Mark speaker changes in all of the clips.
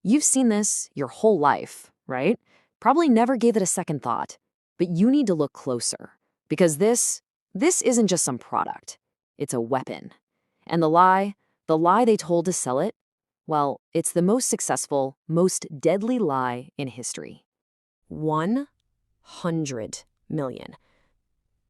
Speaker 1: You've seen this your whole life, right? Probably never gave it a second thought. But you need to look closer because this isn't just some product. It's a weapon. And the lie they told to sell it, well, it's the most successful, most deadly lie in history. 100 million.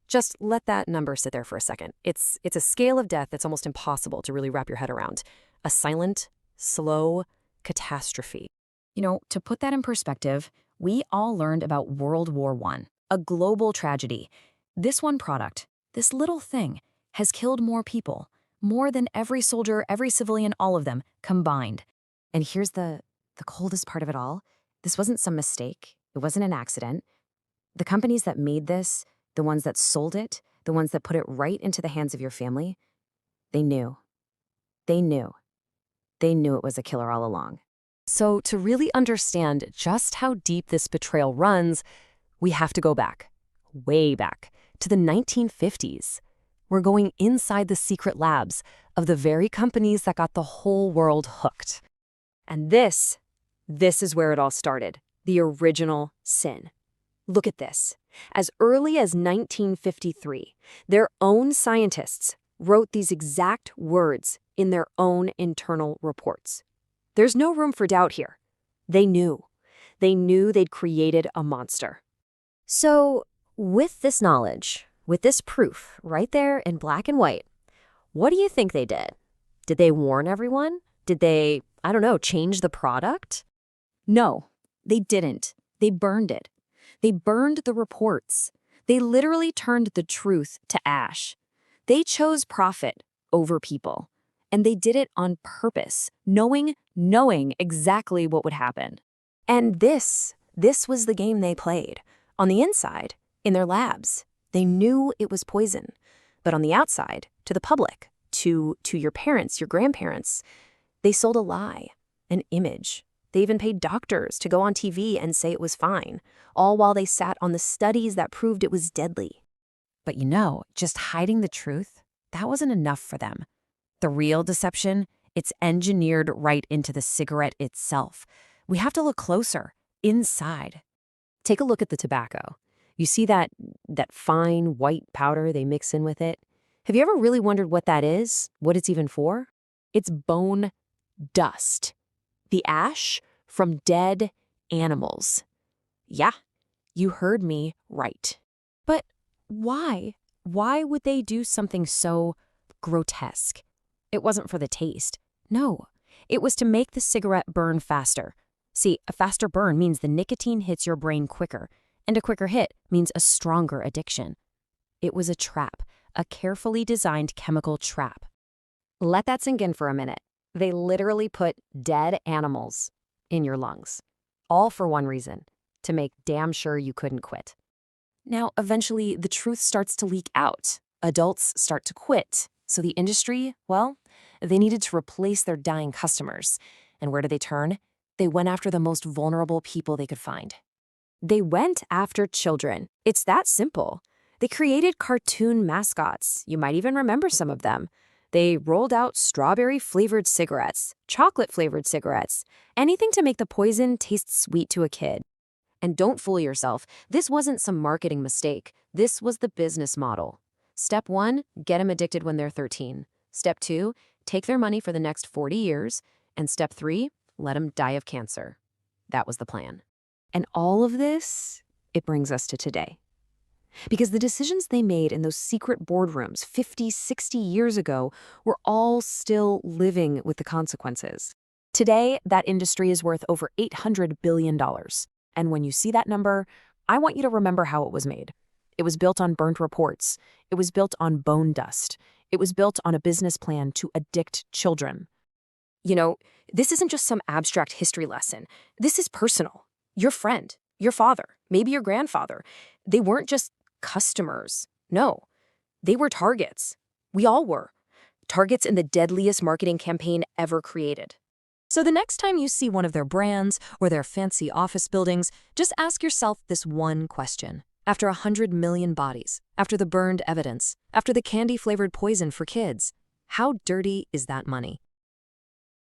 Speaker 1: Just let that number sit there for a second. It's a scale of death that's almost impossible to really wrap your head around. A silent, slow catastrophe. To put that in perspective, we all learned about World War I, a global tragedy. This one product, this little thing, has killed more people, more than every soldier, every civilian, all of them combined. And here's the coldest part of it all. This wasn't some mistake. It wasn't an accident. The companies that made this, the ones that sold it, the ones that put it right into the hands of your family, they knew. They knew. They knew it was a killer all along. So to really understand just how deep this betrayal runs, we have to go back, way back, to the 1950s. We're going inside the secret labs of the very companies that got the whole world hooked. And this is where it all started, the original sin. Look at this. As early as 1953, their own scientists wrote these exact words in their own internal reports. There's no room for doubt here. They knew. They knew they'd created a monster.
Speaker 2: So, with this knowledge, with this proof right there in black and white, what do you think they did? Did they warn everyone? Did they, change the product?
Speaker 1: No, they didn't. They burned it. They burned the reports. They literally turned the truth to ash. They chose profit over people. And they did it on purpose, knowing exactly what would happen. And this was the game they played. On the inside, in their labs, they knew it was poison. But on the outside, to the public, to your parents, your grandparents, they sold a lie, an image. They even paid doctors to go on TV and say it was fine, all while they sat on the studies that proved it was deadly. But just hiding the truth, that wasn't enough for them. The real deception, it's engineered right into the cigarette itself. We have to look closer, inside. Take a look at the tobacco. You see that fine white powder they mix in with it? Have you ever really wondered what that is? What it's even for? It's bone dust. The ash from dead animals. Yeah, you heard me right. But why? Why would they do something so grotesque? It wasn't for the taste. No, it was to make the cigarette burn faster. See, a faster burn means the nicotine hits your brain quicker, and a quicker hit means a stronger addiction. It was a trap, a carefully designed chemical trap. Let that sink in for a minute. They literally put dead animals in your lungs, all for one reason, to make damn sure you couldn't quit. Now, eventually, the truth starts to leak out. Adults start to quit. So the industry, well, they needed to replace their dying customers. And where did they turn? They went after the most vulnerable people they could find. They went after children. It's that simple. They created cartoon mascots. You might even remember some of them. They rolled out strawberry-flavored cigarettes, chocolate-flavored cigarettes, anything to make the poison taste sweet to a kid. And don't fool yourself, this wasn't some marketing mistake. This was the business model. Step 1, get them addicted when they're 13. Step 2, take their money for the next 40 years. And step 3, let them die of cancer. That was the plan. And all of this, it brings us to today. Because the decisions they made in those secret boardrooms 50, 60 years ago were all still living with the consequences. Today, that industry is worth over $800 billion. And when you see that number, I want you to remember how it was made. It was built on burnt reports. It was built on bone dust. It was built on a business plan to addict children. This isn't just some abstract history lesson. This is personal. Your friend, your father, maybe your grandfather, they weren't just customers. No, they were targets. We all were. Targets in the deadliest marketing campaign ever created. So the next time you see one of their brands or their fancy office buildings, just ask yourself this one question. After 100 million bodies, after the burned evidence, after the candy-flavored poison for kids, how dirty is that money?